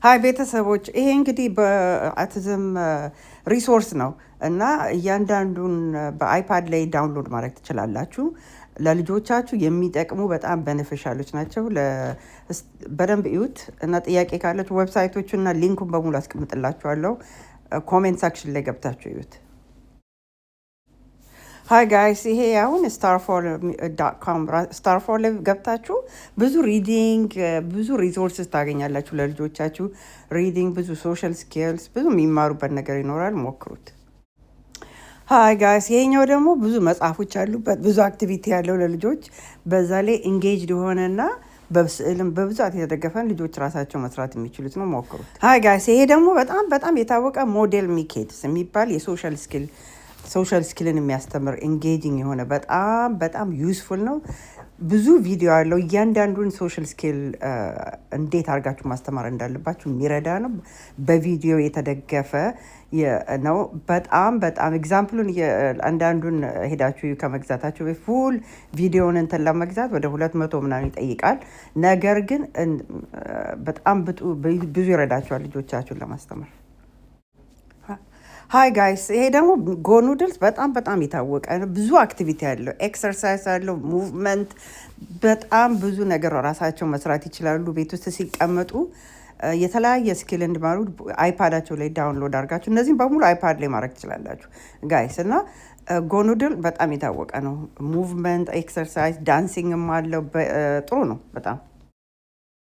ሀይ ቤተሰቦች፣ ይሄ እንግዲህ በአቲዝም ሪሶርስ ነው እና እያንዳንዱን በአይፓድ ላይ ዳውንሎድ ማድረግ ትችላላችሁ። ለልጆቻችሁ የሚጠቅሙ በጣም በነፊሻሎች ናቸው። በደንብ እዩት እና ጥያቄ ካላችሁ ዌብሳይቶቹና ሊንኩን በሙሉ አስቀምጥላችኋለሁ። ኮሜንት ሳክሽን ላይ ገብታችሁ እዩት። ሀይ ጋይስ፣ ይሄ አሁን starfall.com ስታርፎል ላይ ገብታችሁ ብዙ ሪዲንግ ብዙ ሪሶርስስ ታገኛላችሁ ለልጆቻችሁ። ሪዲንግ፣ ብዙ ሶሻል ስኪልስ፣ ብዙ የሚማሩበት ነገር ይኖራል። ሞክሩት። ሀይ ጋይስ፣ ይሄኛው ደግሞ ብዙ መጽሐፎች ያሉበት ብዙ አክቲቪቲ ያለው ለልጆች፣ በዛ ላይ ኢንጌጅድ የሆነና በስዕልም በብዛት የተደገፈን ልጆች ራሳቸው መስራት የሚችሉት ነው። ሞክሩት። ሀይ ጋይስ፣ ይሄ ደግሞ በጣም የታወቀ ሞዴል ሚኬድስ የሚባል ሶሻል ስኪልን የሚያስተምር ኢንጌጂንግ የሆነ በጣም ዩስፉል ነው። ብዙ ቪዲዮ ያለው እያንዳንዱን ሶሻል ስኪል እንዴት አድርጋችሁ ማስተማር እንዳለባችሁ የሚረዳ ነው። በቪዲዮ የተደገፈ ነው። በጣም ኤግዛምፕሉን አንዳንዱን ሄዳችሁ ከመግዛታችሁ ፉል ቪዲዮውን እንትን ለመግዛት ወደ 200 ምናምን ይጠይቃል። ነገር ግን በጣም ብዙ ይረዳችኋል ልጆቻችሁን ለማስተማር። ሀይ ጋይስ፣ ይሄ ደግሞ ጎኑድልስ በጣም የታወቀ ነው። ብዙ አክቲቪቲ ያለው ኤክሰርሳይዝ አለው፣ ሙቭመንት፣ በጣም ብዙ ነገር ራሳቸው መስራት ይችላሉ። ቤት ውስጥ ሲቀመጡ የተለያየ ስኪል እንዲማሩ አይፓዳቸው ላይ ዳውንሎድ አድርጋችሁ እነዚህም በሙሉ አይፓድ ላይ ማድረግ ትችላላችሁ ጋይስ። እና ጎኑድል በጣም የታወቀ ነው። ሙቭመንት፣ ኤክሰርሳይዝ፣ ዳንሲንግም አለው። ጥሩ ነው በጣም